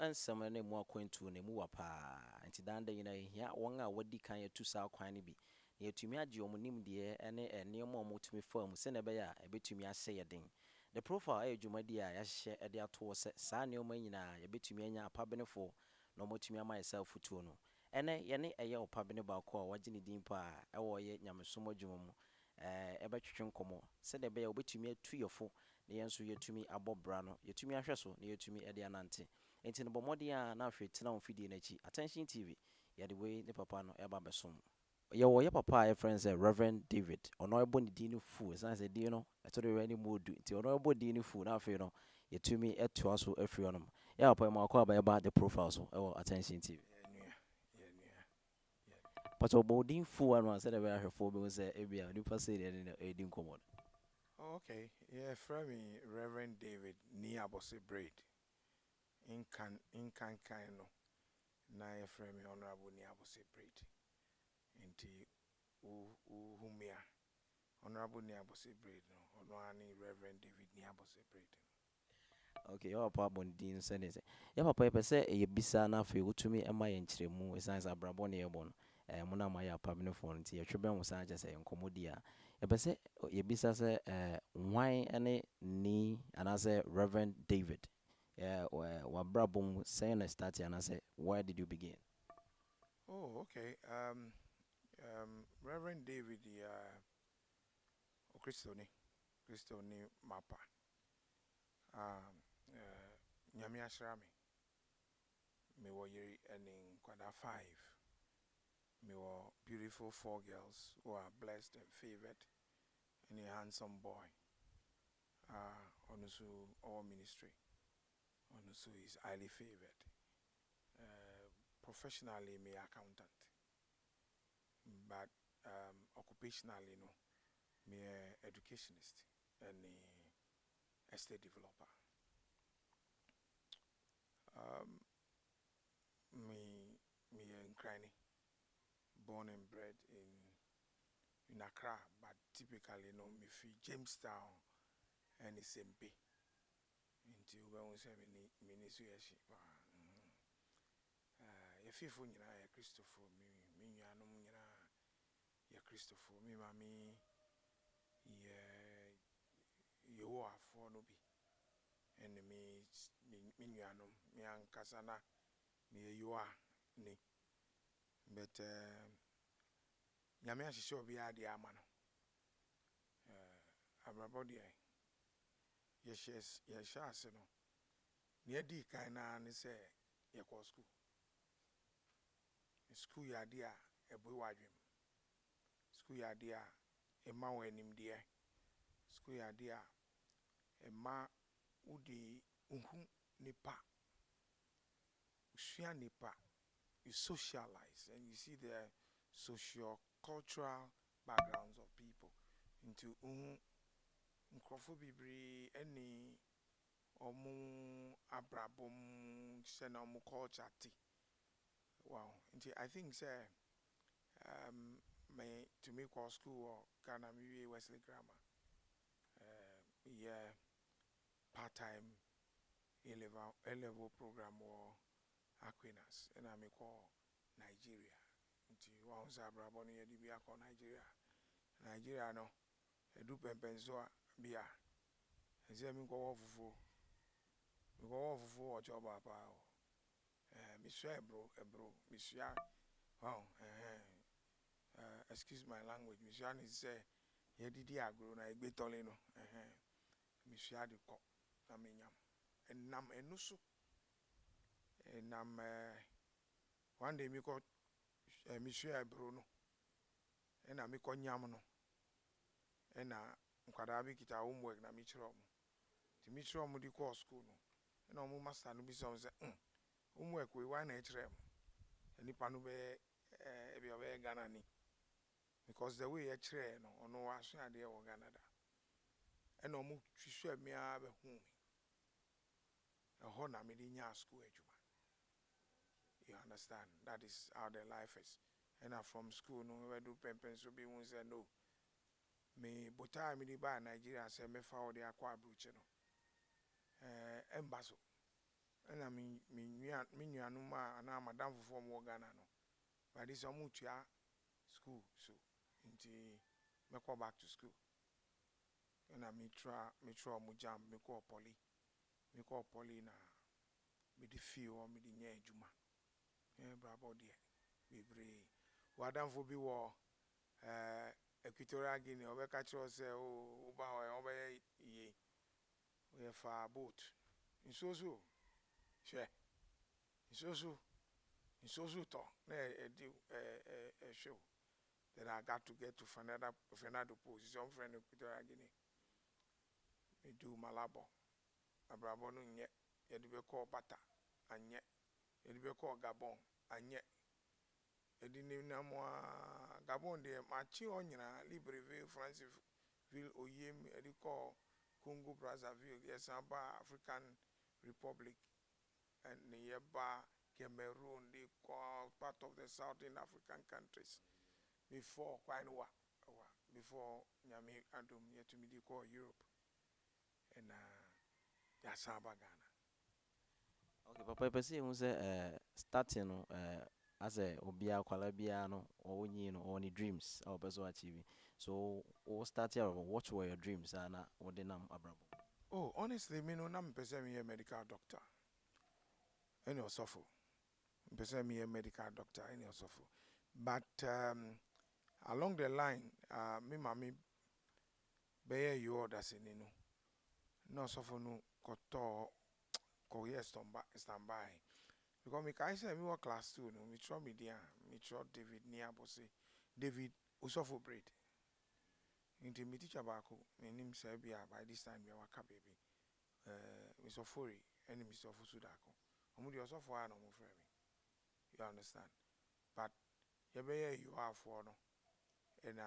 ansɛm ne mu akwantu ne mu wa paa nti dan da yina hia wɔn a wadi kan yɛtu saa kwan ne bi na yɛtumi agye wɔn nimdeɛ ne nneɛma a wɔtumi fa mu sɛ na ɛbɛyɛ a ɛbɛtumi ahyɛ yɛ den. The profile ɛyɛ dwumadi a yɛahyehyɛ de ato sɛ saa nneɛma nyinaa yɛbɛtumi anya apabenefoɔ na wɔtumi ama yɛsɛ afotuo no. Ɛnɛ yɛne ɛyɛ ɔpabene baako a wagye ne din paa ɛwɔ yɛ nyamesom adwuma mu ɛbɛtwetwe nkɔmmɔ sɛdeɛ ɛbɛyɛ wobɛtumi atu yɛfo na yɛn nso yɛtumi abɔ bra no yɛtumi ahwɛ so na yɛtumi de anante enti no bɔ mmɔden a na ahwɛ tena wo fidie no akyi Attention TV yɛde wei ne papa no ɛba bɛsom yɛwɔ yɛ papa a yɛfrɛ no sɛ Reverend David ɔno ɛbɔ ne din no fu ɛsiane sɛ din no ɛtɔ de wɛ ne mu odu nti ɔno ɛbɔ din no fu na afei no yɛtumi ɛtoa so afiri ɔnom yɛ papa mu akɔ a bɛyɛba the profile so ɛwɔ Attention TV but obodin fu anu said we are for be say ebia nipa say dey edin common. Okay, yeah, from me Reverend David Niabose Braid. In can no. Na ya from me Honorable Niabose Braid. Inti humia. Honorable Niabose Braid no. Honorable Reverend David Niabose Braid. Okay, your papa bondin send say. Your papa pe say e bisa na fe wotumi ema ye nkyeremu esan sa brabo na ye bon. Muna ma ya pabne phone nti yɛtwebɛn wo san agye sɛ nkɔmmɔdi a yɛbɛ sɛ yɛbisa sɛ wan ne ni anaasɛ Reverend David wabrabɔ mu sɛn na start anaasɛ where did you begin? Oh, okay. Reverend David Christoni Mapa. Nyame ashrami. Me wo yeri enin kwada 5. Me were beautiful 4 girls who are blessed and favored, and a handsome boy. Also, our ministry, also is highly favored. Professionally, me accountant, but occupationally, no, me educationist and a estate developer. Me in Cranny. Born and bred in Accra, but typically no me fi Jamestown and SMP. Until when we say me so yashi. If you nyina ya Christopher me nuanom nyina ya Christopher me mami ye wo afo no bi. And me nuanom me ankasa na me yo ni. But nyame ahyehyɛ obi ade ama no abrabɔde ye ase no ne adi kan na ne sɛ ye kɔ school ya ade a ɛbɔ wadwem school ya ade a ɛma wo animdeɛ school ya ade a ɛma wodi uhu nipa usua nipa you socialize and you see the socio-cultural backgrounds of people into nkrofo bibiri any omu abrabom se na omu culture ti wow I think say me to make our school or Ghana me Wesley Grammar yeah part-time A-level program or Aquinas and I me call Nigeria. Nti once abrabọ no yedi bia ko Nigeria no edu pempenso a bia eze mi ko fufu o job pa o mi sua ebro mi sua wow excuse my language mi sua ni say yedidi agro na egbetole no mi sua de ko na menyam enam enusu enam one day mi ko Monsieur Bruno, and I make on yam no, and I Quadabi kita homework na mitrom. To mitrom with the course school no, and all master no be some say, homework we one HRM, and the panube be Ganani. Because the way HRM no, or no was idea or Canada. And no more to me have a home. A honor made in your school, you understand? That is how their life is. And I'm from school, no, we do pempens to be one say no. Me, but I mean, by Nigeria, say me for the aqua bruchino. Embasso. And I mean, me anuma and I'm a damn for more Ghana no. But this amutia school so into me go back to school. And I me try mo jam me call poly na me the feel or me the nye juma. Bravo dear. Be brave. Wadam for be war Equatorial Guinea or catch us say oh over ye we have a boat. In so share. In so talk a show that I got to get to Fernando Post. His own friend Equatorial Guinea. Me do Malabo. Abrabo no nye. Yedi be call Bata anye. Yedi be call Gabon anye. Yedi ni na mwa Gabon de machi onyina Libreville, Franceville, Oyem. Yedi call Congo Brazzaville. Yes, African Republic and nearby Cameroon. They call part of the Southern African countries. Before before Nyame Adom yet to me they call Europe and Yasaba Ghana. Okay, papa pese hu say starting no as a obia kwala bia no or onyi no or ni dreams or person achieve. So or starting what were your dreams and what the nam abrabo? Oh, honestly, me no nam pese me a medical doctor. Any osofo. Pese me a medical doctor any osofo. But along the line, me mami beye you orders in no osofo no koto koye standby. Because me kai say me wa class 2 no me try me dia me try David Niabose David Osofo Breed. Into me teacher bako me nim say bia by this time we waka baby. Mr. Fori and Mr. Fusudako. Omu di Osofo a no mo frɛ me. You understand? But you are for no. And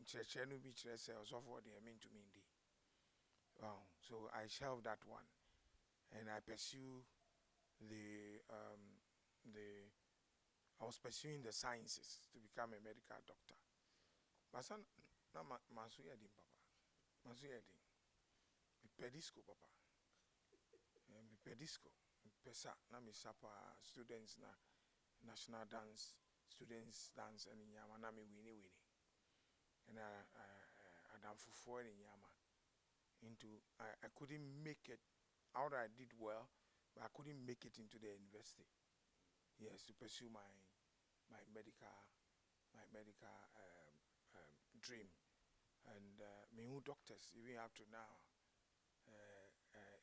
church no be church say Osofo dey mean to me ndi. So I shelved that one and I pursue I was pursuing the sciences to become a medical doctor. My son, na masu yedin papa, masu yedin. Me pedisco papa, me pedisco, me pesa na me sapa students na national dance, students dance and yama na me winnie, and I done for 4 in yama. I couldn't make it. Out I did well, but I couldn't make it into the university. Yes, to pursue my medical dream. And me who doctors even up to now,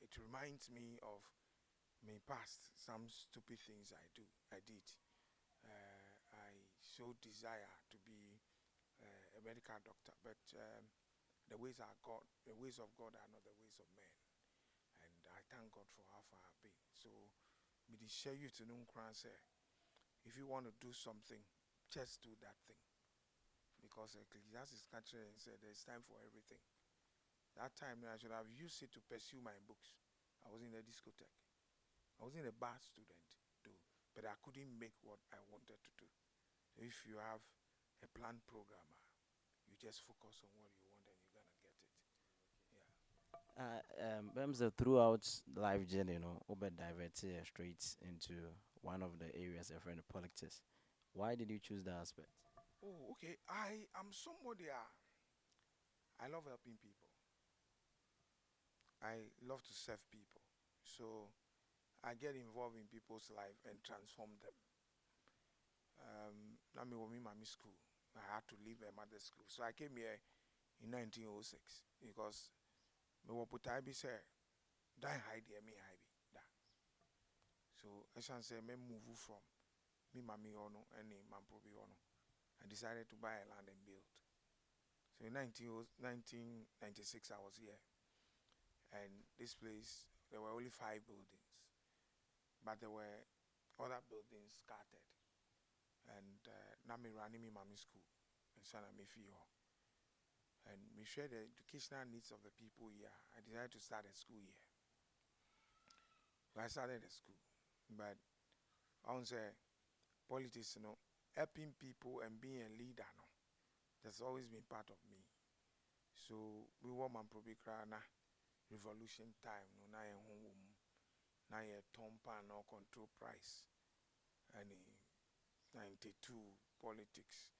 it reminds me of my past, some stupid things I did. I so desire to be a medical doctor, but the ways of God are not the ways of men. And I thank God for how far I've been. So, me dey share you to know say, if you want to do something, just do that thing. Because Ecclesiastes said there's time for everything. That time I should have used it to pursue my books. I was in a discotheque. I was in a bar student too, but I couldn't make what I wanted to do. So if you have a planned programmer, you just focus on what you want and you're gonna get it. Throughout life journey, Uber diverted straight into one of the areas of friend politics. Why did you choose that aspect? Oh, okay. I am somebody. I love helping people. I love to serve people. So I get involved in people's life and transform them. Now me mommy school. I had to leave a mother school. So I came here in 1906 because me wo putai bi say die hide me hide da. So I shall say me move from me mommy ono and my probi ono. I decided to buy a land and build. So in 1996 I was here. And this place, there were only 5 buildings. But there were other buildings scattered. And now me running me mommy school. And son me feel. And me share the educational needs of the people here. I decided to start a school here. So I started a school. But I want to say politics, helping people and being a leader, that's always been part of me. So we want man probably revolution time, na yɛ tɔn pan na control price ɛne 92 politics.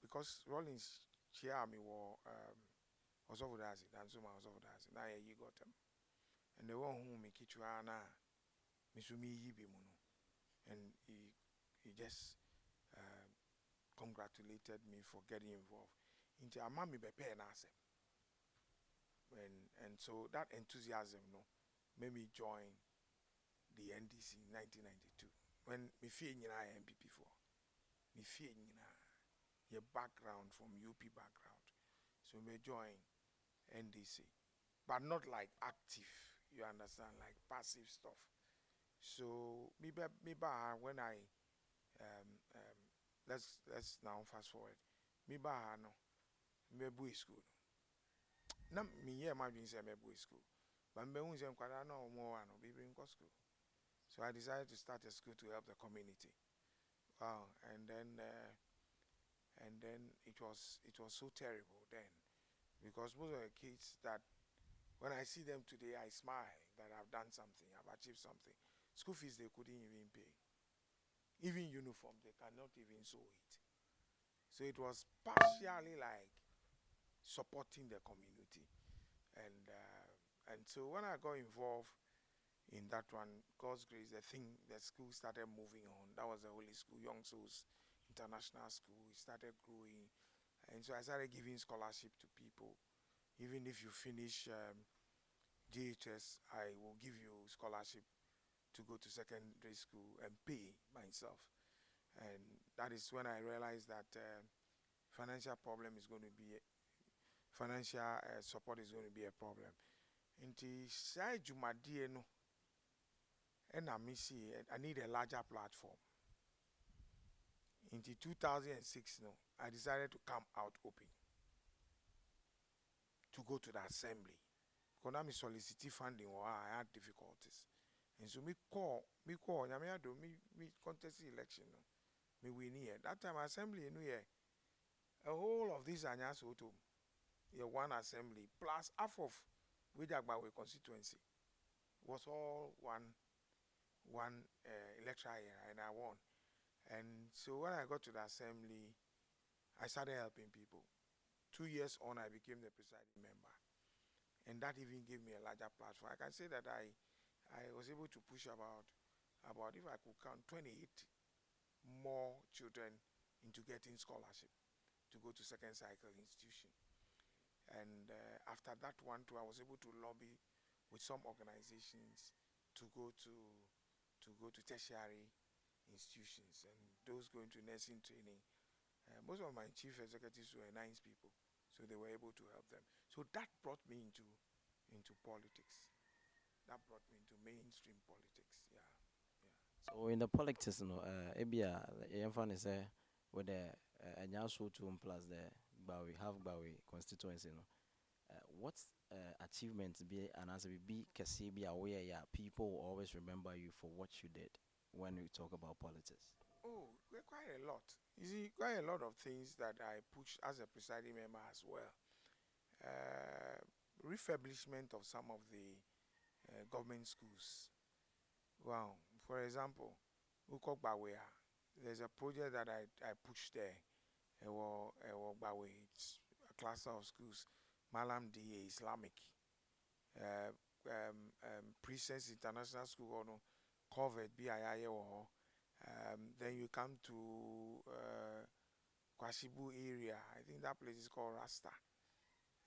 Because Rollins chia me wɔ ɔsɔfo daase danso ma ɔsɔfo daase na yɛ yi gɔtɛm and the one who me kichwa na me so me yi bi mu no and he just congratulated me for getting involved into a mommy be pay na asem. And so that enthusiasm no made me join the NDC in 1992 when me feel nyina MPP for me feel nyina your background from UP background, so me join NDC but not like active, you understand, like passive stuff. So me when I let's now fast forward. Me no me boy school. Na me hear my dream say me boy school. But me who say kwada no more no be in school. So I decided to start a school to help the community. Wow, and then it was so terrible then because most of the kids that when I see them today I smile that I've done something, I've achieved something. School fees they couldn't even pay. Even uniform they cannot even sew it. So it was partially like supporting the community, and so when I got involved in that one, God's grace, the school started moving on. That was the Holy School, Young Souls International School. It started growing, and so I started giving scholarship to people. Even if you finish JHS, I will give you scholarship to go to secondary school and pay myself. And that is when I realized that financial problem is going to be financial support is going to be a problem. Nti sai jumadie no and I need a larger platform. In 2006 no, I decided to come out open to go to the assembly. Because I solicited funding or I had difficulties. And so me contest the election no. Me win here. That time assembly no here. A whole of this anyas auto. One assembly plus half of Widagbawe constituency was all one electoral year and I won. And so when I got to the assembly, I started helping people. 2 years on, I became the presiding member. And that even gave me a larger platform. I can say that I was able to push about if I could count 28 more children into getting scholarship to go to second cycle institution. And after that one too, I was able to lobby with some organizations to go to tertiary institutions and those going to nursing training. Most of my chief executives were nice people, so they were able to help them. So that brought me into politics. That brought me into mainstream politics. Yeah. So in the politics, you know, ebia fun is with the Nyaso 2 plus the Bawi constituency, you know. What achievements be and as we be kasi be aware, yeah, people will always remember you for what you did when we talk about politics? Oh, quite a lot. You see, quite a lot of things that I pushed as a presiding member as well. Refurbishment of some of the government schools. Wow. For example, Ukok Bawea, there's a project that I pushed there. It's a cluster of schools. Malam DA Islamic. Presence International School, covered BII. Then you come to Kwashibu area. I think that place is called Rasta.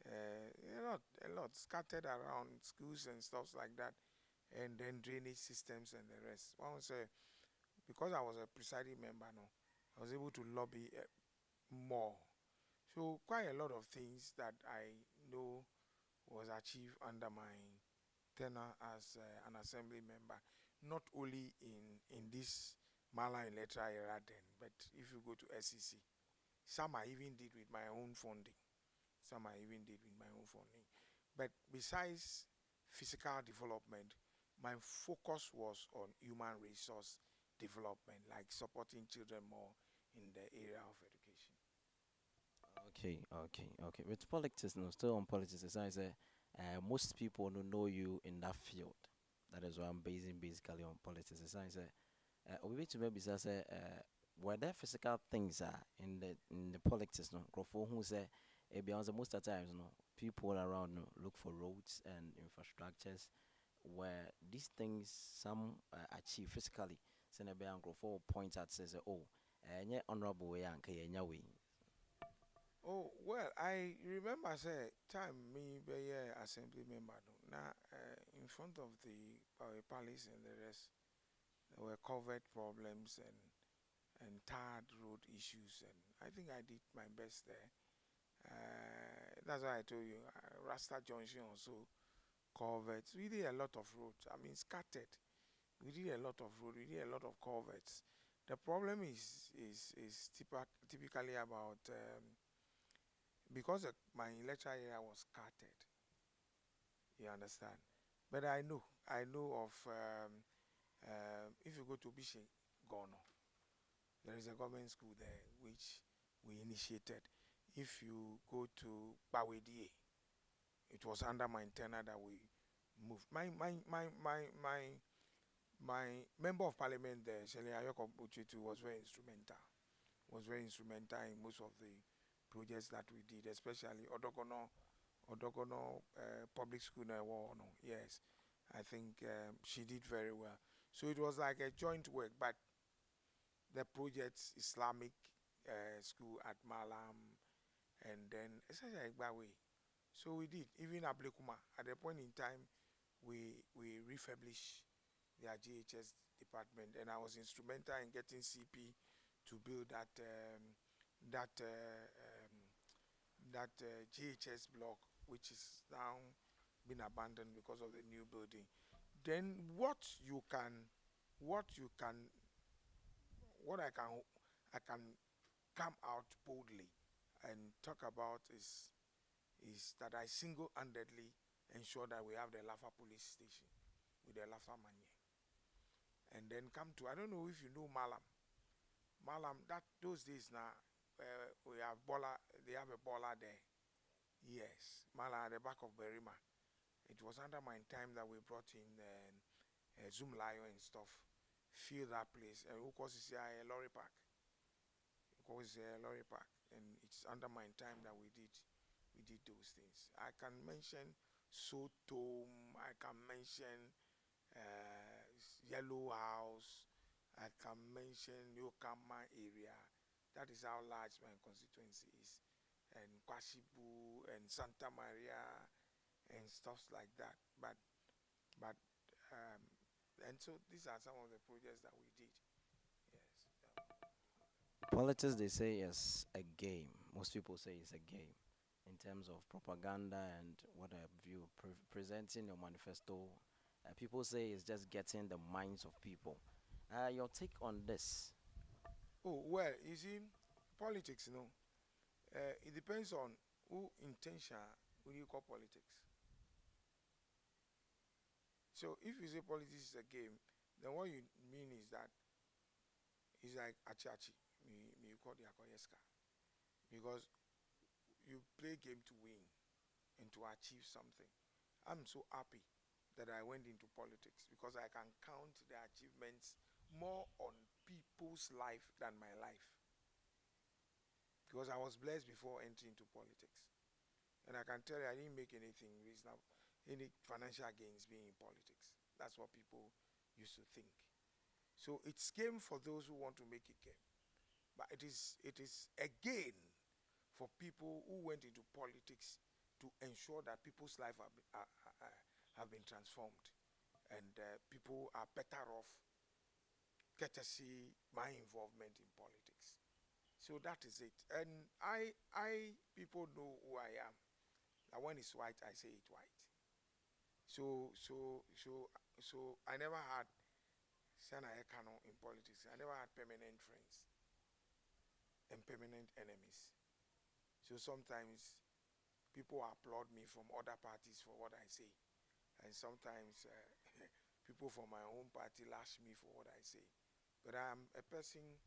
A lot scattered around schools and stuff like that, and then drainage systems and the rest. One say because I was a presiding member, I was able to lobby more. So quite a lot of things that I know was achieved under my tenure as an assembly member, not only in this Mala electoral era then, but if you go to SEC, some I even did with my own funding. But besides physical development, my focus was on human resource development, like supporting children more in the area of education. Okay. With politics, no, still on politics, as I say, most people don't know you in that field. That is why I'm basing basically on politics. It's like say, we to maybe say, were there physical things in the politics no for who say most of the times no people around no look for roads and infrastructures where these things some achieve physically. So na be for point at says oh yeah honorable way and kaya way. Oh well, I remember say time me be a assembly member no. Now in front of the palace and the rest, there were covered problems and tarred road issues, and I think I did my best there. That's why I told you, Rasta Junction also covered. We did a lot of roads. I mean, scattered. We did a lot of road. We did a lot of culverts. The problem is typically about because my lecture area was scattered. You understand? But I know of if you go to Bishi Gono, there is a government school there which we initiated. If you go to Bawedie, it was under my tenure that we moved. My member of parliament there, Shelley Ayoko Buchitu, was very instrumental in most of the projects that we did, especially Odogono public school na no. Yes, I think she did very well. So it was like a joint work, but the projects Islamic school at Malam, and then essentially Igbawe. So we did even Ablekuma. At the point in time, we refurbished their GHS department, and I was instrumental in getting CP to build that GHS block, which is now been abandoned because of the new building. Then what you can, what I can come out boldly and talk about is that I single-handedly ensure that we have the Lafa police station with the Lafa Manye. And then come to, I don't know if you know Malam. Malam, that those days now, we have Bola, they have a Bola there. Yes, Malam at the back of Berima. It was under my time that we brought in Zoom Lion and stuff. Fill that place. And of course, it's a lorry park. Of course, it's a lorry park. And it's under my time that we did those things. I can mention Sotom, I can mention Yellow House, I can mention Yokama area. That is how large my constituency is. And Kwashibu and Santa Maria and stuff like that. But and so these are some of the projects that we did. Yes. Politics they say is a game. Most people say it's a game in terms of propaganda and what have you presenting your manifesto. People say it's just getting the minds of people. Your take on this? Oh well, you see, politics, you know, it depends on who intention will you call politics. So if you say politics is a game, then what you mean is that it's like achi me you call the akoyeska, because you play game to win and to achieve something. I'm so happy that I went into politics because I can count the achievements more on people's life than my life. Because I was blessed before entering into politics. And I can tell you, I didn't make anything reasonable, any financial gains being in politics. That's what people used to think. So it's game for those who want to make it game. But it is a gain for people who went into politics to ensure that people's life have been transformed. And people are better off courtesy my involvement in politics. So that is it. And people know who I am. And when it's white, I say it white. So I never had Sana Ekano in politics. I never had permanent friends and permanent enemies. So sometimes people applaud me from other parties for what I say. And sometimes people from my own party lash me for what I say. But I am a person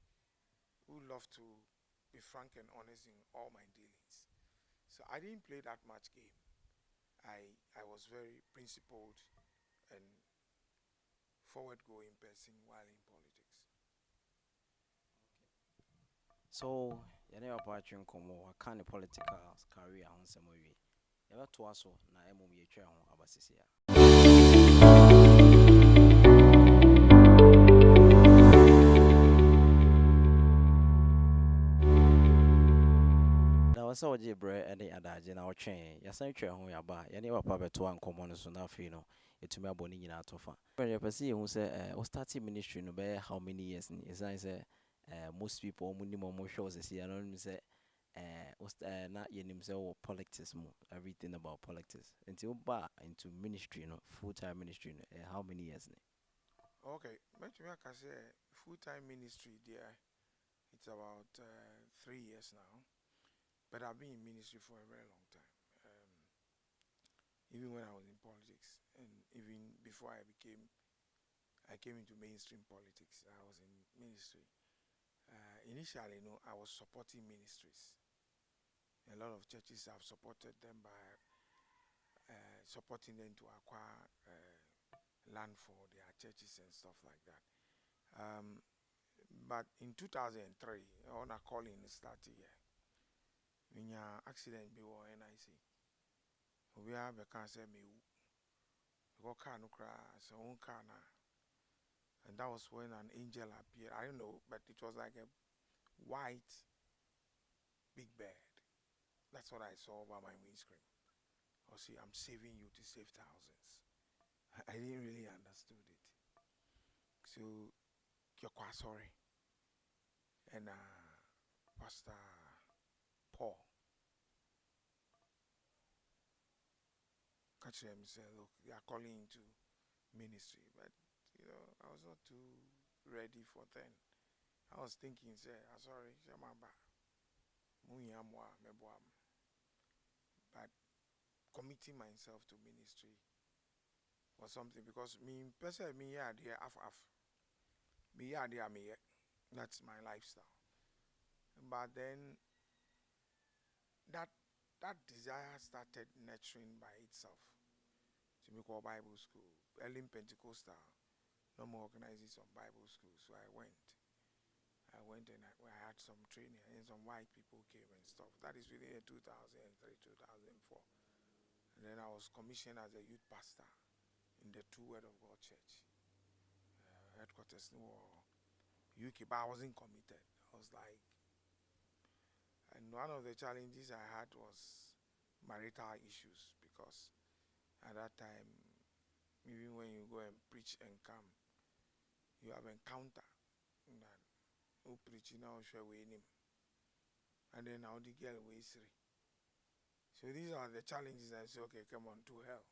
who love to be frank and honest in all my dealings. So I didn't play that much game. I was very principled and forward-going person while in politics. So yɛne papa atwe nkɔmmɔ waka ne political career ho nsɛm awie yɛbɛtoa so na mmom yɛtwa ho aba sisi a na wɔsɛ wɔgye berɛ ne adagye na wɔtwɛn yɛsan twa ho yɛaba yɛne papa bɛtoa nkɔmmɔ no so na afei no yɛtumi abɔ ne nyinaa to fa yɛpɛ sɛ yɛhu sɛ wo starting ministry no bɛyɛ how many years ni ɛsiane sɛ most people ɔmo nim ɔmo hwɛ wo sɛsi ya no nim sɛ na yɛnim sɛ wɔ politics mu everything about politics nti woba into ministry no full-time ministry no how many years ni Okay, mɛtumi aka sɛ full-time ministry there, it's about 3 years now, but I've been in ministry for a very long time, even when I was in politics, and even before I came into mainstream politics, I was in ministry. Initially, I was supporting ministries. A lot of churches have supported them by supporting them to acquire land for their churches and stuff like that. But in 2003, on a calling started here. When your accident be or NIC, we have a cancer me. Go car no cry, so own car na. And that was when an angel appeared. I don't know, but it was like a white big bird. That's what I saw over my windscreen. I see, I'm saving you to save thousands. I didn't really understood it. So, you're quite sorry. And Pastor Paul catch him say, look, they are calling into ministry, but I was not too ready for then. I was thinking, say, sorry, but committing myself to ministry was something, because me personally, that's my lifestyle. But then that desire started nurturing by itself. To make a Bible school, early Pentecostal, no more organizing some Bible school. So I went and I had some training, and some white people came and stuff. That is within 2003, 2004. And then I was commissioned as a youth pastor in the True Word of God Church, headquarters in UK, but I wasn't committed. I was like, and one of the challenges I had was marital issues, because at that time, even when you go and preach and come, you have encounter that who preaching now share with him, and then how the girl weighs three. So these are the challenges. I say, okay, come on, to hell,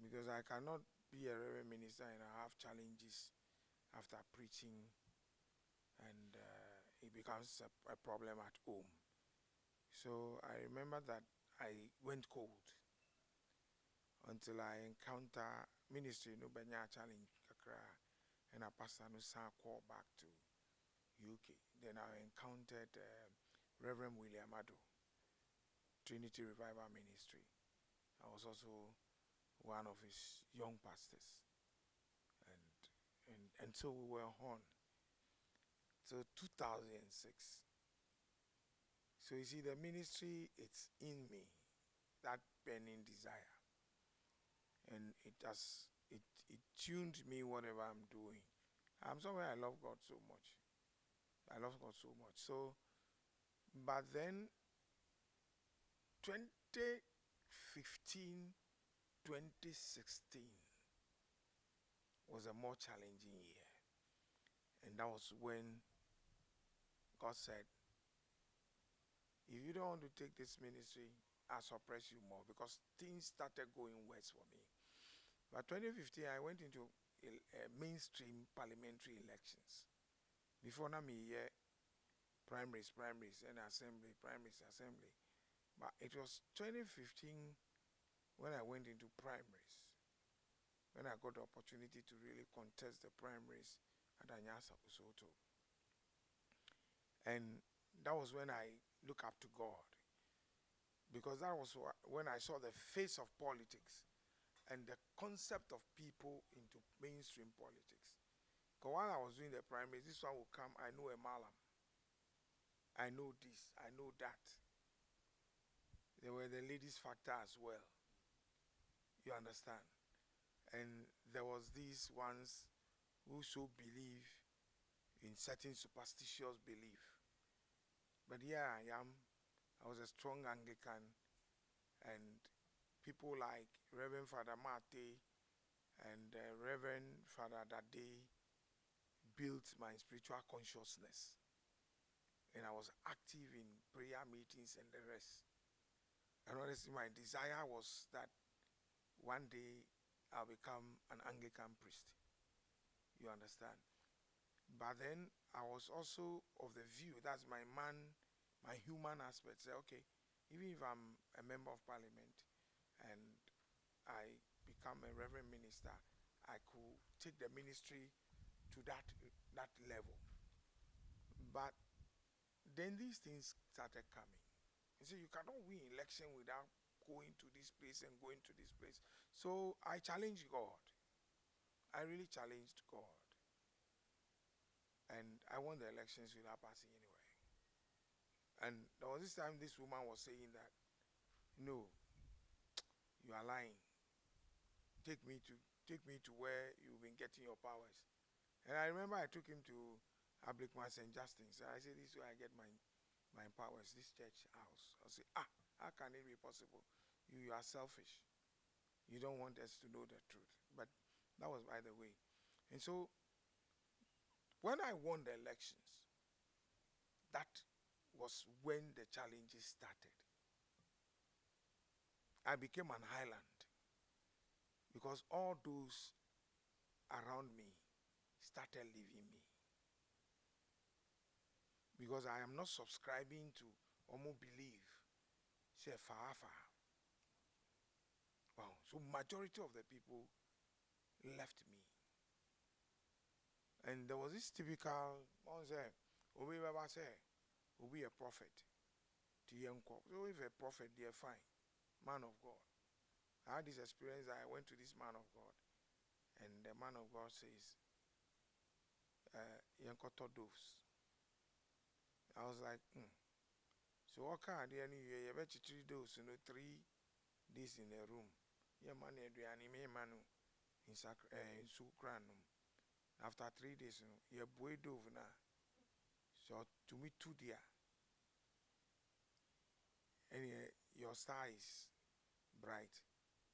because I cannot be a reverend minister and I have challenges after preaching, and it becomes a problem at home. So I remember that I went cold until I encounter ministry no benya challenge kakra, and a pastor no sa call back to UK. Then I encountered Reverend William Ado, Trinity Revival Ministry. I was also one of his young pastors, and so we were on. So 2006. So you see, the ministry, it's in me, that burning desire, and it tuned me whatever I'm doing. I'm sorry, I love God so much. I love God so much. So, but then 2015, 2016 was a more challenging year, and that was when God said, if you don't want to take this ministry, I'll suppress you more, because things started going worse for me. But 2015, I went into mainstream parliamentary elections. Before now, me primaries, and assembly, primaries, assembly. But it was 2015 when I went into primaries, when I got the opportunity to really contest the primaries at Anyasa Usoto. And that was when I looked up to God, because that was when I saw the face of politics. and the concept of people into mainstream politics. Because while I was doing the primaries, this one will come, I know a malam. I know this, I know that. There were the ladies factor as well. You understand? And there was these ones who so believe in certain superstitious belief. But here I am. I was a strong Anglican, and people like Reverend Father Mate and Reverend Father Dade built my spiritual consciousness. And I was active in prayer meetings and the rest. And honestly, my desire was that one day I'll become an Anglican priest. You understand? But then I was also of the view, that's my human aspect. Say, okay, even if I'm a member of parliament and I become a reverend minister, I could take the ministry to that level. But then these things started coming. You see, you cannot win election without going to this place and going to this place. So I challenged God. I really challenged God. And I won the elections without passing anywhere. And there was this time this woman was saying that, no, you are lying. Take me to where you've been getting your powers. And I remember I took him to Ablikman St. Justin's. I said, this is where I get my powers, this church house. I said, how can it be possible? You are selfish. You don't want us to know the truth. But that was by the way. And so, when I won the elections, that was when the challenges started. I became an island because all those around me started leaving me. Because I am not subscribing to Omo believe. Say far. Wow. So majority of the people left me. And there was this typical one say, Obi Baba say, Obi a prophet. So if a prophet, they're fine. Man of God. I had this experience. I went to this man of God. And the man of God says, Yankoto doves. I was like, So what kind of you bet you 3 doses, 3 days in a room. Yeah, man, manu in Sukranum. After 3 days, you boy dove na. So to me 2 dear. And your star is bright.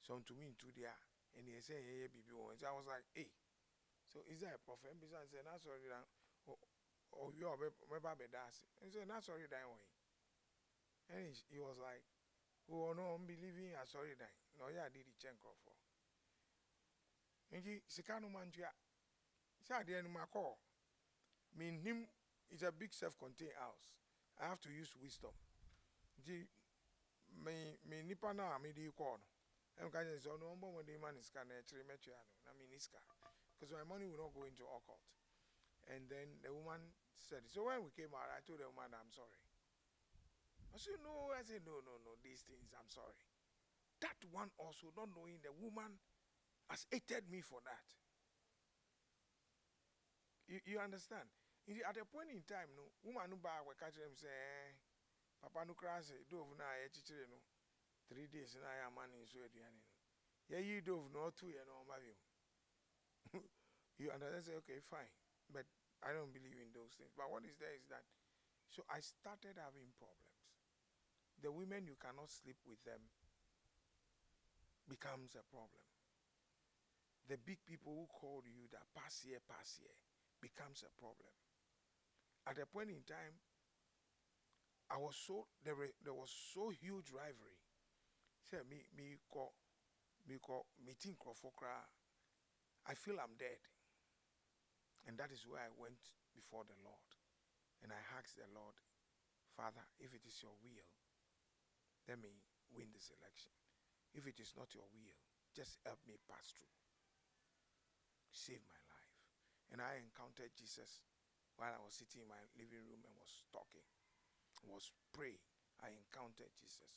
So to me 2 dear. And he said, hey, baby, so I was like, hey. So is that a prophet? And I said, that's sorry. Oh, you are maybe that's it. And he said, that's sorry, that way. And he was like, oh, no, I'm believing I sorry, that. No, yeah, I did the check for. And he said, can't man, you said, I didn't call. Mean him is a big self-contained house. I have to use wisdom. Me nipa na me di call. I'm going to say, no, when the man is can actually met you. I mean, because my money will not go into occult. And then the woman said, so when we came out, I told the woman, I'm sorry. I said, no, these things, I'm sorry. That one also, not knowing the woman has hated me for that. You understand? At a point in time, no woman who buy we catch them say, Papa no crash, dove na no 3 days na I am man in Sweden. Yeah, you dove no 2 years no marry. You understand? Say, okay, fine. But I don't believe in those things. But what is there is that, so I started having problems. The women, you cannot sleep with them becomes a problem. The big people who call you that pass here, becomes a problem. At a point in time, there was so huge rivalry. Say me meeting Krofokra, I feel I'm dead. And that is where I went before the Lord. And I asked the Lord, Father, if it is your will, let me win this election. If it is not your will, just help me pass through. Save my life. And I encountered Jesus while I was sitting in my living room and was talking, was praying. I encountered Jesus.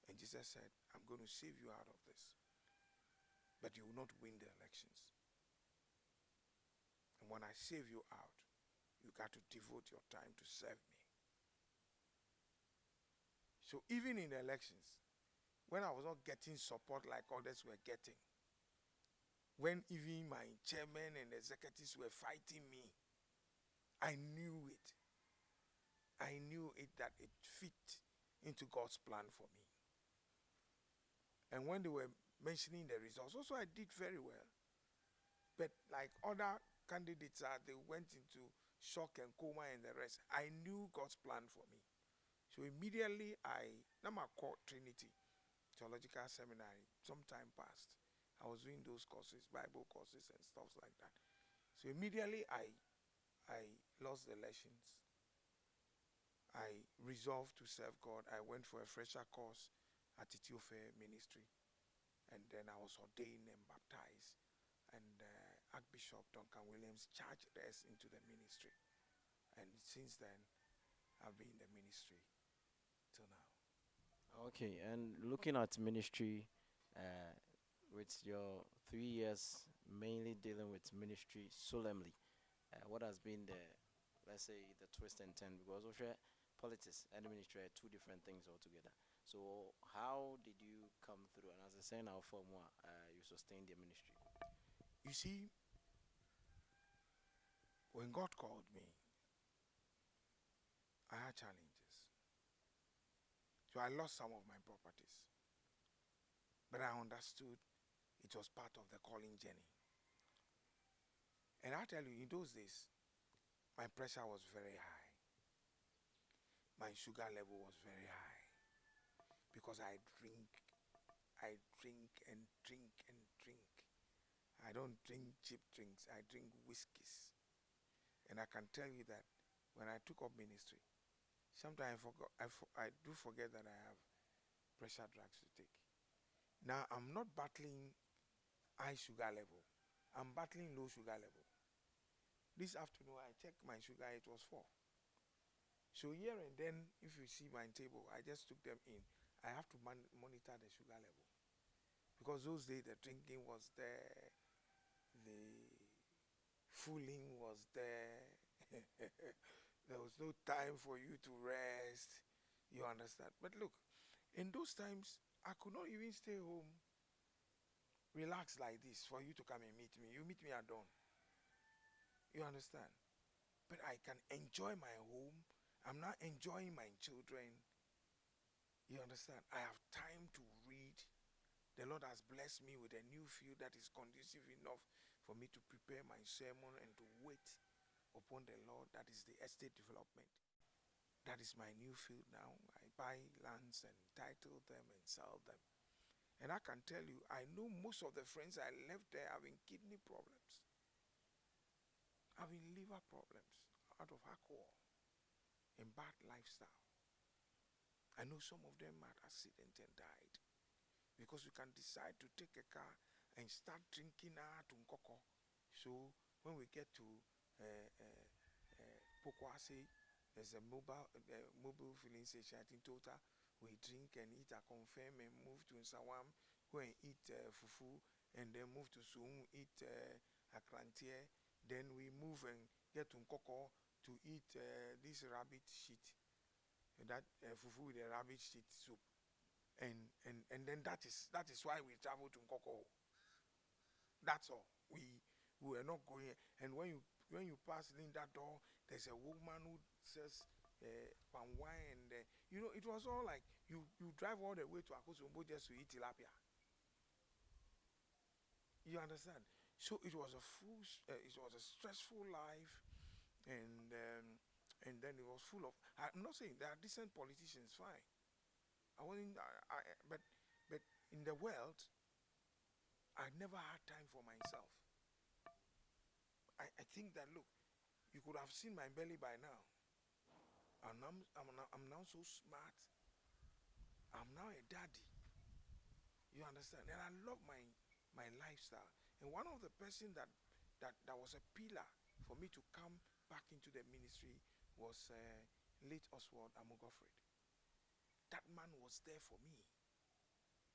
And Jesus said, I'm going to save you out of this. but you will not win the elections. And when I save you out, you got to devote your time to serve me. So even in the elections, when I was not getting support like others were getting, when even my chairman and executives were fighting me, I knew it. I knew it that it fit into God's plan for me. And when they were mentioning the results, also I did very well. But like other candidates they went into shock and coma and the rest. I knew God's plan for me. So immediately now I called Trinity Theological Seminary. Some time passed. I was doing those courses, Bible courses and stuff like that. So immediately I lost the elections. I resolved to serve God. I went for a fresher course at Ethiopia Ministry. And then I was ordained and baptized. And Archbishop Duncan Williams charged us into the ministry. And since then, I've been in the ministry till now. Okay, and looking at ministry, with your 3 years mainly dealing with ministry solemnly, what has been the, let's say, the twist and turn? Because also politics and ministry are two different things altogether. So how did you come through? And as I say now, for more, you sustained the ministry. You see, when God called me, I had challenges. So I lost some of my properties. But I understood it was part of the calling journey. And I tell you, in those days, my pressure was very high. My sugar level was very high. Because I drink and drink and drink. I don't drink cheap drinks. I drink whiskeys. And I can tell you that when I took up ministry, sometimes I do forget that I have pressure drugs to take. Now, I'm not battling high sugar level. I'm battling low sugar level. This afternoon, I checked my sugar, it was 4. So here and then, if you see my table, I just took them in. I have to monitor the sugar level. Because those days, the drinking was there, the fooling was there. There was no time for you to rest. You understand? But look, in those times, I could not even stay home, relax like this for you to come and meet me. You meet me at dawn. You understand? But I can enjoy my home. I'm not enjoying my children. You understand? I have time to read. The Lord has blessed me with a new field that is conducive enough for me to prepare my sermon and to wait upon the Lord. That is the estate development. That is my new field now. I buy lands and title them and sell them. And I can tell you, I know most of the friends I left there having kidney problems, having liver problems out of alcohol and bad lifestyle. I know some of them had accident and died because you can decide to take a car and start drinking to Nkoko. So when we get to Pokwase, there's a mobile filling station. I think total we drink and eat a confirm and move to Nsawam, go and eat fufu, and then move to Sung, eat akrantie. Then we move and get to Nkoko to eat this rabbit shit, that fufu with the rabbit shit soup, and then that is why we travel to Nkoko. That's all. We were not going. And when you pass in that door, there's a woman who says palm wine, and it was all like you drive all the way to Akosombo just to eat tilapia. You understand? So it was a stressful life, and then it was full of. I'm not saying there are decent politicians, fine. I wasn't, but in the world, I never had time for myself. I think that look, you could have seen my belly by now. I'm now so smart. I'm now a daddy. You understand? And I love my lifestyle. And one of the person that was a pillar for me to come back into the ministry was late Oswald Amogofred. That man was there for me.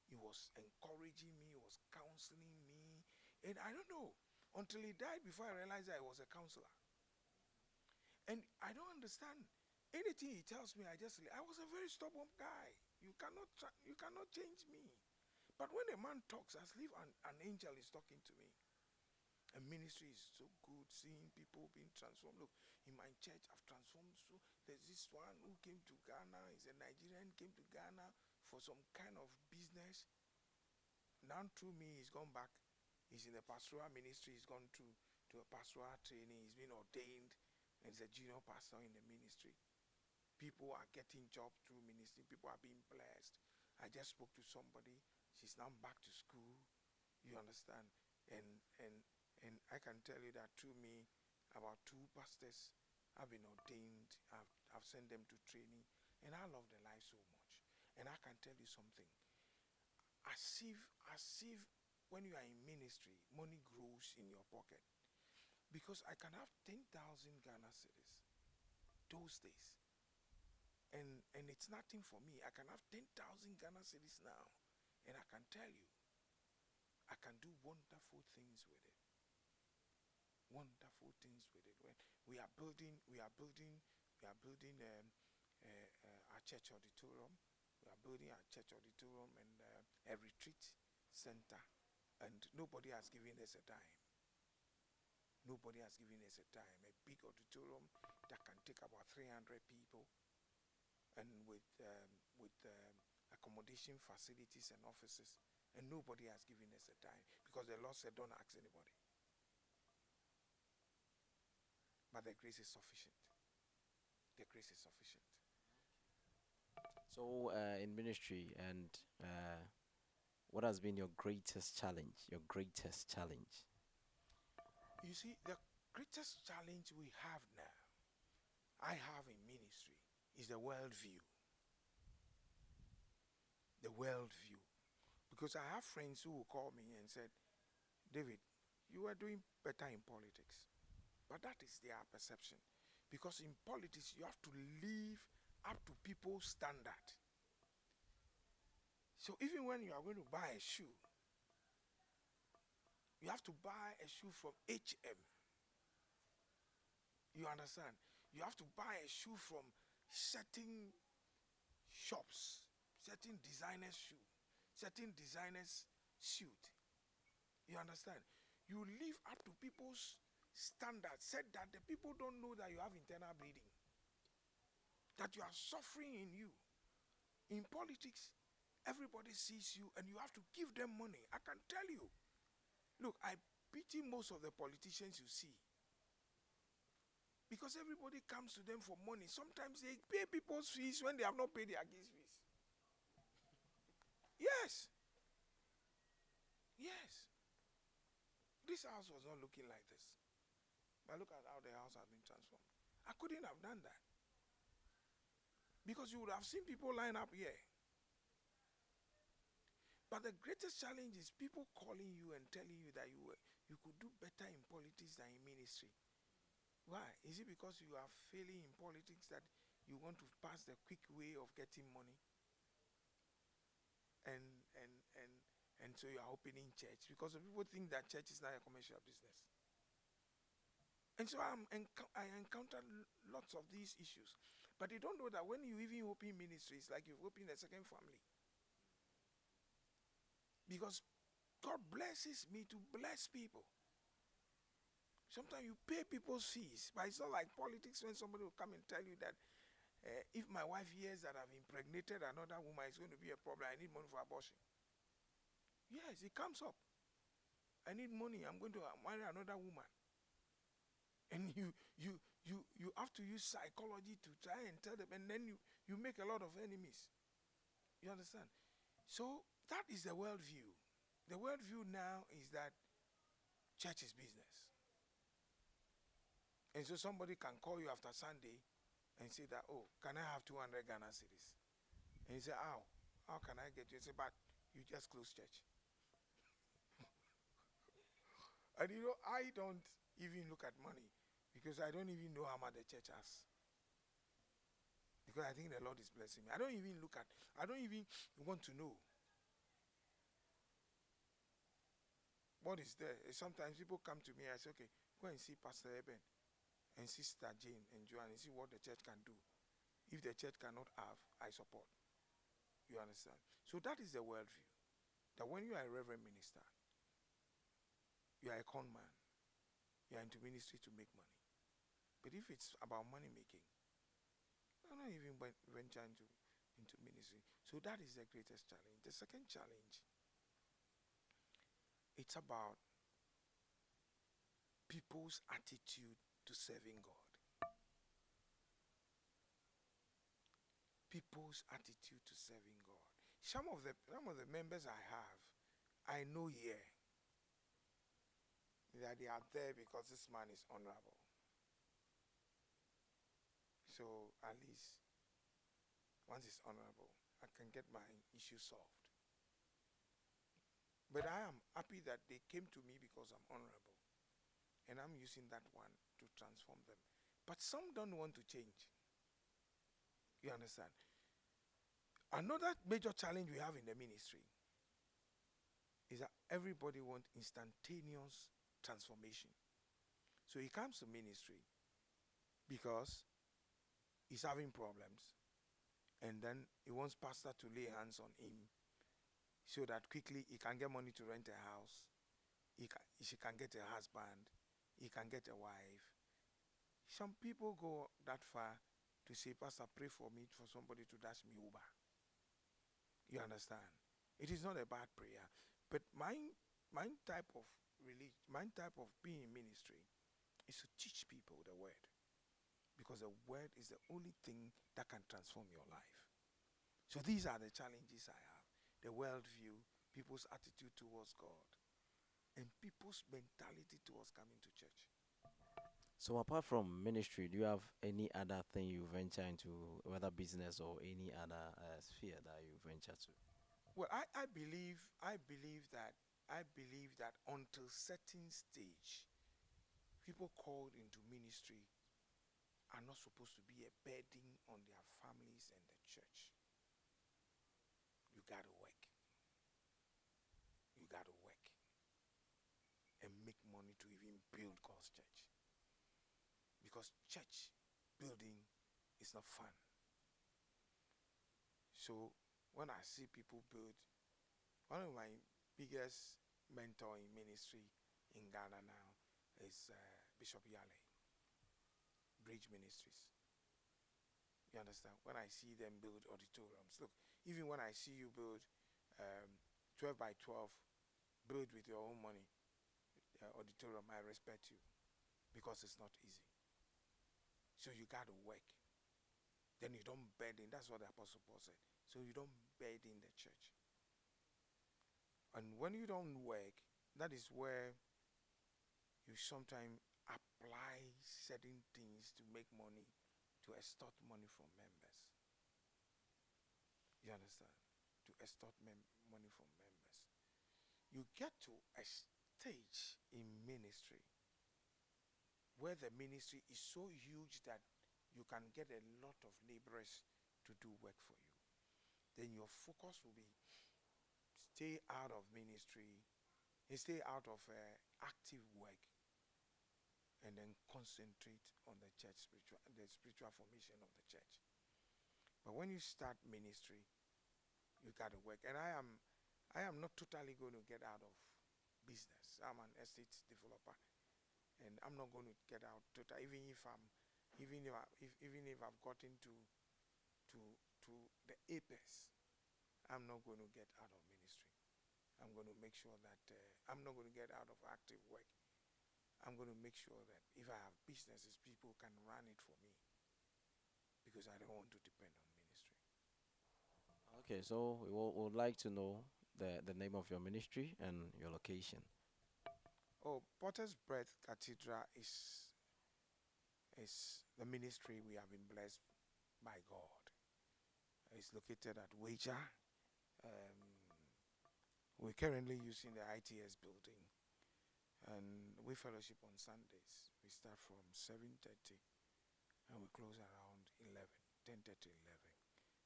He was encouraging me, he was counseling me. And I don't know, until he died before I realized that I was a counselor. And I don't understand. Anything he tells me, I was a very stubborn guy. You cannot change me. But when a man talks, as if an angel is talking to me. A ministry is so good, seeing people being transformed. Look, in my church, I've transformed. So there's this one who came to Ghana. He's a Nigerian, came to Ghana for some kind of business. Now through me, he's gone back. He's in the pastoral ministry. He's gone to a pastoral training. He's been ordained, and he's a junior pastor in the ministry. People are getting jobs through ministry. People are being blessed. I just spoke to somebody. She's now back to school. You understand? And I can tell you that through me, about 2 pastors have been ordained. I've sent them to training. And I love their life so much. And I can tell you something. As if when you are in ministry, money grows in your pocket. Because I can have 10,000 Ghana cedis those days. And it's nothing for me. I can have 10,000 Ghana cedis now. And I can tell you, I can do wonderful things with it. Wonderful things with it. When we are building our church auditorium. We are building our church auditorium and a retreat center, and nobody has given us a dime. Nobody has given us a dime. A big auditorium that can take about 300 people, and with accommodation facilities and offices, and nobody has given us a dime because the Lord said, "Don't ask anybody." But the grace is sufficient. The grace is sufficient. So, in ministry, and what has been your greatest challenge? Your greatest challenge? You see, the greatest challenge we have now, I have in ministry, is the worldview. The worldview. Because I have friends who will call me and said, "David, you are doing better in politics." But that is their perception. Because in politics, you have to live up to people's standard. So even when you are going to buy a shoe, you have to buy a shoe from H&M. You understand? You have to buy a shoe from certain shops, certain designers' shoe, certain designers' suit. You understand? You live up to people's standards, said that the people don't know that you have internal bleeding, that you are suffering in you. In politics, everybody sees you and you have to give them money. I can tell you. Look, I pity most of the politicians you see, because everybody comes to them for money. Sometimes they pay people's fees when they have not paid their gift fees. Yes. Yes. This house was not looking like this. But look at how the house has been transformed. I couldn't have done that. Because you would have seen people line up here. But the greatest challenge is people calling you and telling you that you could do better in politics than in ministry. Why? Is it because you are failing in politics that you want to pass the quick way of getting money? And so you are opening church. Because people think that church is not a commercial business. And so I encountered lots of these issues. But you don't know that when you even open ministries, like you've opened a second family. Because God blesses me to bless people. Sometimes you pay people's fees, but it's not like politics when somebody will come and tell you that if my wife hears that I've impregnated another woman, it's going to be a problem. I need money for abortion. Yes, it comes up. I need money. I'm going to marry another woman. And you have to use psychology to try and tell them, and then you make a lot of enemies. You understand? So that is the worldview. The worldview now is that church is business. And so somebody can call you after Sunday and say that, "Oh, can I have 200 Ghana cedis?" And you say, how can I get you? You say, "But you just close church." And I don't even look at money, because I don't even know how much the church has. Because I think the Lord is blessing me. I don't even want to know. What is there? Sometimes people come to me, I say, okay, go and see Pastor Eben and Sister Jane and Joanne and see what the church can do. If the church cannot have, I support. You understand? So that is the worldview. That when you are a reverend minister, you are a con man. You are into ministry to make money. But if it's about money making, I'm not even venture into ministry. So that is the greatest challenge. The second challenge, it's about people's attitude to serving God. People's attitude to serving God. Some of the members I know here, that they are there because this man is honorable. So at least once it's honorable, I can get my issue solved. But I am happy that they came to me because I'm honorable. And I'm using that one to transform them. But some don't want to change. You understand? Another major challenge we have in the ministry is that everybody wants instantaneous transformation. So he comes to ministry because he's having problems, and then he wants pastor to lay hands on him so that quickly he can get money to rent a house, she can get a husband, he can get a wife. Some people go that far to say, Pastor, pray for me for somebody to dash me Uber. You understand? It is not a bad prayer. But my type of religion, my type of being in ministry is to teach people the word. Because the word is the only thing that can transform your life. So these are the challenges I have. The worldview, people's attitude towards God, and people's mentality towards coming to church. So apart from ministry, do you have any other thing you venture into, whether business or any other sphere that you venture to? Well, I believe that until certain stage, people called into ministry are not supposed to be a burden on their families and the church. You gotta work. You gotta work and make money to even build God's church. Because church building is not fun. So when I see people build, one of my biggest mentor in ministry in Ghana now is Bishop Yale, Bridge Ministries. You understand? When I see them build auditoriums, look, even when I see you build 12 by 12, build with your own money, auditorium, I respect you because it's not easy. So you got to work. Then you don't burden. That's what the Apostle Paul said. So you don't burden the church. And when you don't work, that is where you sometimes apply certain things to make money, to extort money from members. You understand? To extort money from members. You get to a stage in ministry where the ministry is so huge that you can get a lot of laborers to do work for you. Then your focus will be stay out of ministry, stay out of active work, and then concentrate on the church, the spiritual formation of the church. But when you start ministry, you got to work. And I am not totally going to get out of business. I'm an estate developer. And I'm not going to get out total, even if I've gotten to the apex, I'm not going to get out of ministry. I'm going to make sure that I'm not going to get out of active work. I'm going to make sure that if I have businesses, people can run it for me because I don't want to depend on ministry. Okay, so we would like to know the name of your ministry and your location. Oh, Potter's Breath Cathedral is the ministry we have been blessed by God. It's located at Wager. We're currently using the ITS building, and we fellowship on Sundays. We start from 7:30 and we close around 10:30, 11.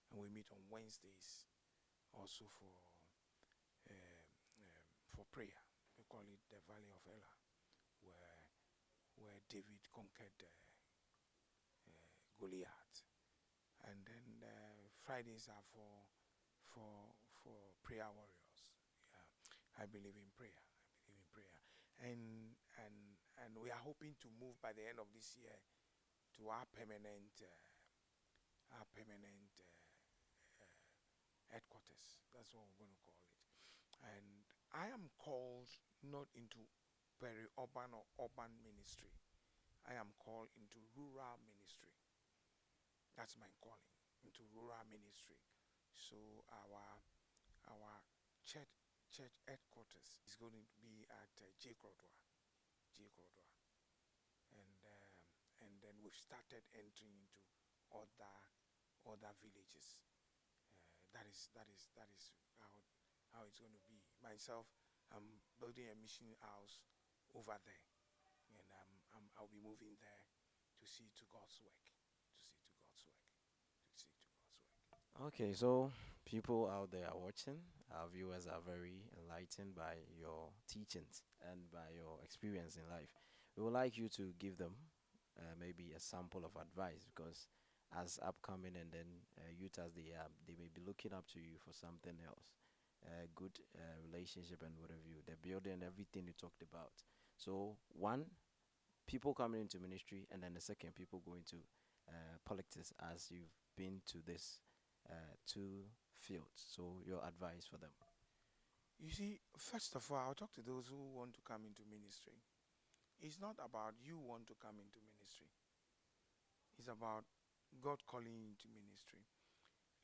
And we meet on Wednesdays also for prayer. We call it the Valley of Elah, where David conquered Goliath. And then Fridays are for prayer warriors. Yeah, I believe in prayer. And we are hoping to move by the end of this year to our permanent headquarters. That's what we're going to call it. And I am called not into peri-urban or urban ministry. I am called into rural ministry. That's my calling, into rural ministry. So our church headquarters is going to be at J. Krodwa. And then we've started entering into other villages. That is how it's going to be. Myself, I'm building a mission house over there, and I'll be moving there to see to God's work. Okay, so people out there are watching. Our viewers are very enlightened by your teachings and by your experience in life. We would like you to give them maybe a sample of advice, because as upcoming and then youth as they may be looking up to you for something else. Good relationship and whatever the building, everything you talked about. So one, people coming into ministry, and then the second, people going to politics, as you've been to this two fields. So your advice for them. You see, first of all, I'll talk to those who want to come into ministry. It's not about you want to come into ministry. It's about God calling you into ministry.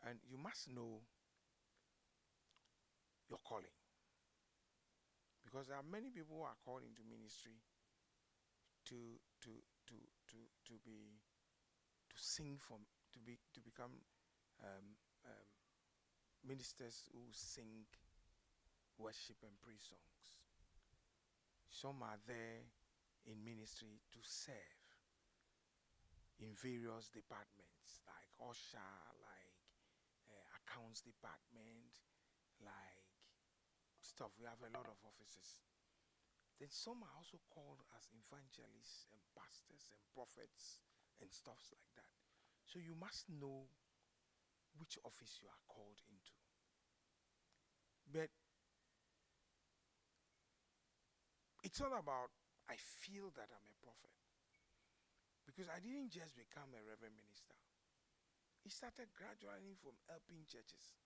And you must know your calling. Because there are many people who are called into ministry to become ministers who sing worship and praise songs. Some are there in ministry to serve in various departments, like usher, like accounts department, like stuff. We have a lot of offices. Then some are also called as evangelists and pastors and prophets and stuffs like that. So you must know which office you are called into. But it's not about I feel that I'm a prophet. Because I didn't just become a reverend minister. It started gradually from helping churches.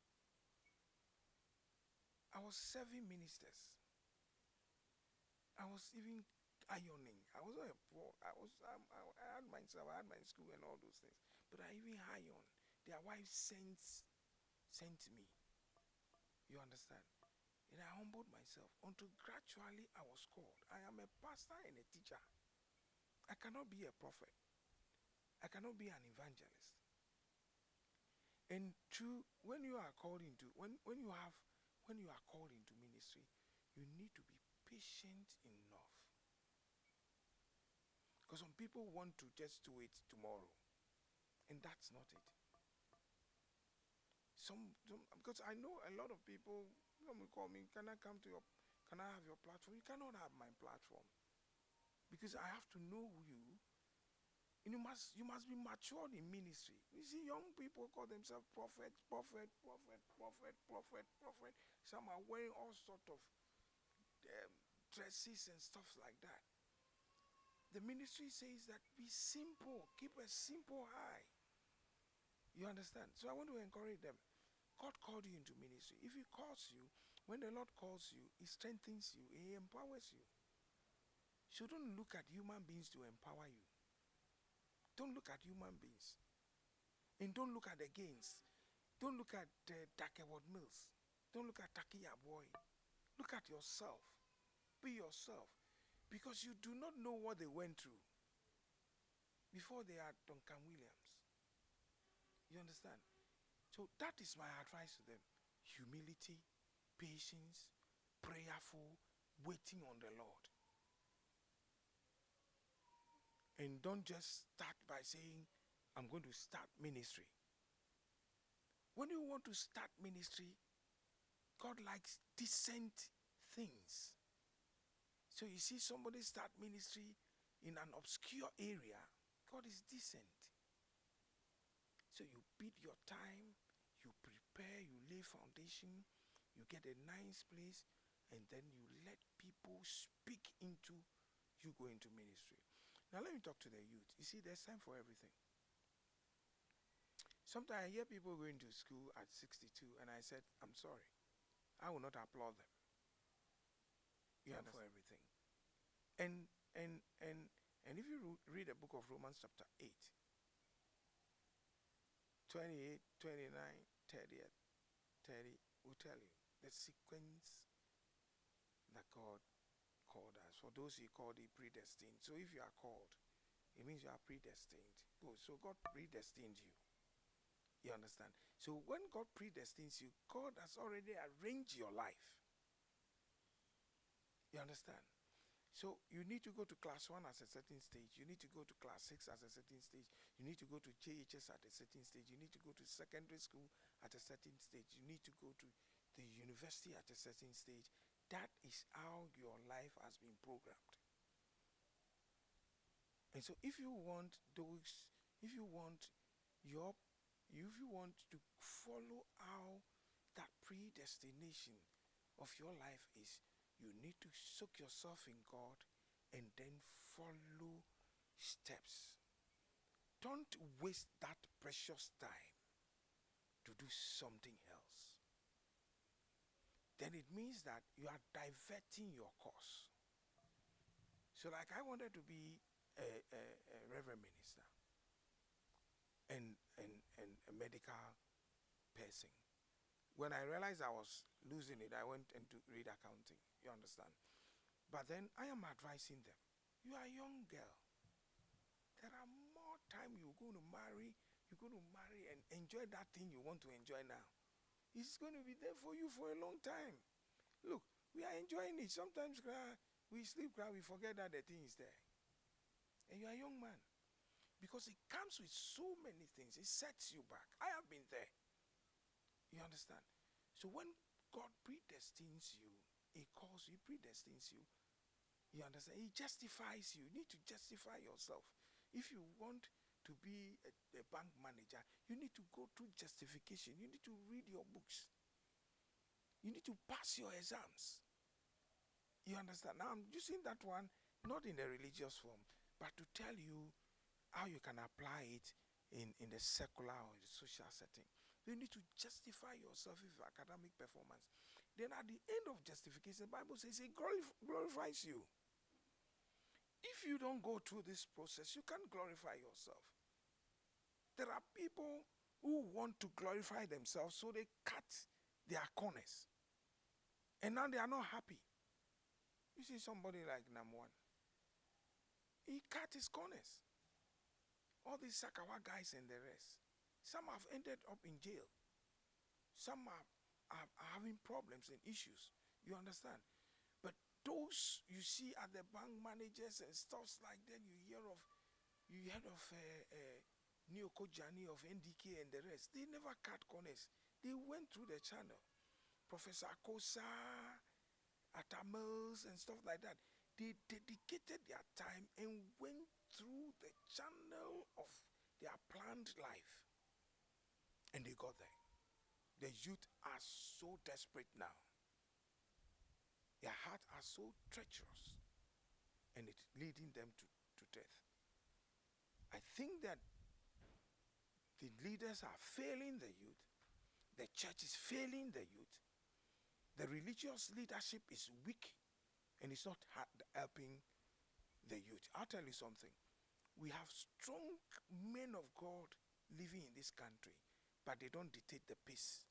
I was serving ministers. I was even ironing. I was not a pro. I had myself, I had my school and all those things. But I even ironed. Their wives sent me. You understand? And I humbled myself until gradually I was called. I am a pastor and a teacher. I cannot be a prophet. I cannot be an evangelist. And when you are called into when you are called into ministry, you need to be patient enough. Because some people want to just do it tomorrow, and that's not it. Because I know a lot of people will call me, can I have your platform? You cannot have my platform. Because I have to know you. And you must be matured in ministry. You see, young people call themselves prophet. Some are wearing all sorts of dresses and stuff like that. The ministry says that be simple, keep a simple eye. You understand? So I want to encourage them. God called you into ministry. If he calls you, when the Lord calls you, he strengthens you, he empowers you. So don't look at human beings to empower you. Don't look at human beings. And don't look at the gains. Don't look at Dakeward Mills. Don't look at Takia Boy. Look at yourself. Be yourself. Because you do not know what they went through before they had Duncan Williams. You understand? So that is my advice to them. Humility, patience, prayerful, waiting on the Lord. And don't just start by saying, I'm going to start ministry. When you want to start ministry, God likes decent things. So you see somebody start ministry in an obscure area, God is decent. So you bid your time, you prepare, you lay foundation, you get a nice place, and then you let people speak into you go into ministry. Now let me talk to the youth. You see, there's time for everything. Sometimes I hear people going to school at 62, and I said, I'm sorry, I will not applaud them. You have for everything. And if you read the book of Romans chapter 8, 28, 29, 30, 30 will tell you the sequence that God called us. For those He called, He predestined. So if you are called, it means you are predestined. Good. So God predestined you. You understand? So when God predestines you, God has already arranged your life. You understand? So you need to go to class 1 at a certain stage. You need to go to class 6 at a certain stage. You need to go to JHS at a certain stage. You need to go to secondary school at a certain stage. You need to go to the university at a certain stage. That is how your life has been programmed. And so if you want to follow how that predestination of your life is, you need to soak yourself in God and then follow steps. Don't waste that precious time to do something else. Then it means that you are diverting your course. So like I wanted to be a reverend minister and a medical person. When I realized I was losing it, I went into read accounting. You understand? But then I am advising them. You are a young girl. There are more time you're going to marry and enjoy that thing you want to enjoy now. It's going to be there for you for a long time. Look, we are enjoying it. Sometimes we sleep, we forget that the thing is there. And you are a young man. Because it comes with so many things. It sets you back. I have been there. You understand? So when God predestines you, He calls you, predestines you. You understand? He justifies you. You need to justify yourself. If you want to be a bank manager, you need to go through justification. You need to read your books. You need to pass your exams. You understand? Now I'm using that one not in a religious form, but to tell you how you can apply it in the secular or the social setting. You need to justify yourself with academic performance. Then at the end of justification, the Bible says it glorifies you. If you don't go through this process, you can't glorify yourself. There are people who want to glorify themselves, so they cut their corners. And now they are not happy. You see somebody like Namwan. He cut his corners. All these Sakawa guys and the rest. Some have ended up in jail. Some are having problems and issues. You understand? But those you see at the bank managers and stuff like that, you heard of Nyoko Jani of NDK and the rest. They never cut corners. They went through the channel. Professor Kosa, Atamils and stuff like that. They dedicated their time and went through the channel of their planned life. And they got there. The youth are so desperate now. Their hearts are so treacherous. And it's leading them to death. I think that the leaders are failing the youth. The church is failing the youth. The religious leadership is weak and it's not helping the youth. I'll tell you something. We have strong men of God living in this country, but they don't dictate the pace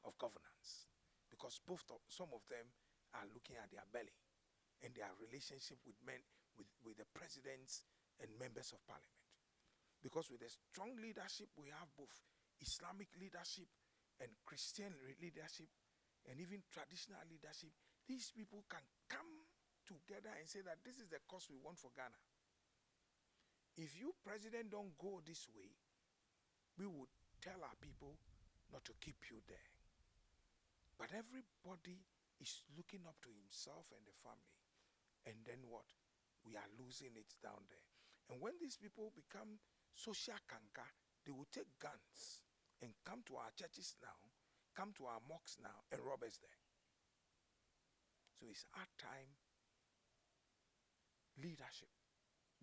of governance because some of them are looking at their belly and their relationship with men, with the presidents and members of parliament. Because with the strong leadership, we have both Islamic leadership and Christian leadership and even traditional leadership. These people can come together and say that this is the course we want for Ghana. If you, president, don't go this way, we would tell our people not to keep you there. But everybody is looking up to himself and the family. and then what? We are losing it down there. And when these people become social kanka, they will take guns and come to our churches now, come to our mosques now, and rob us there. So it's our time. Leadership,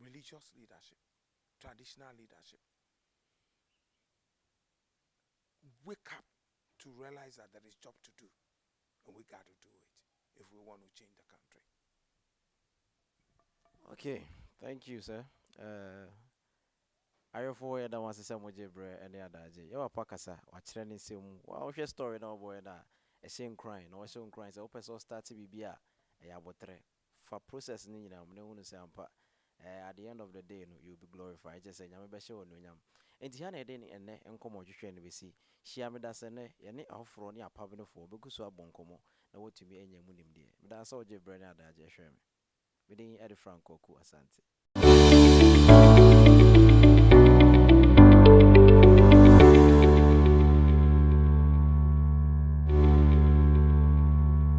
religious leadership, traditional leadership, wake up to realize that there is job to do, and we got to do it if we want to change the country. Okay, thank you, sir. I for you, that was some Jebre and the other day. You are Pakasa, or training sim. Well, your story no boy, a same crying, or some crying. So, open so start to be beer, a yabotre. For processing, no one sampa. At the end of the day, no, you'll be glorified. Just say, I'm a show no yam. And Tiana Denny and ne, and come on, you train we see. She am that's a ne, and it off from your pabino for, because so a boncomo, no what to be any munim dear. But that's all Jebre and the Jeshem. We didn't add Franco Asante.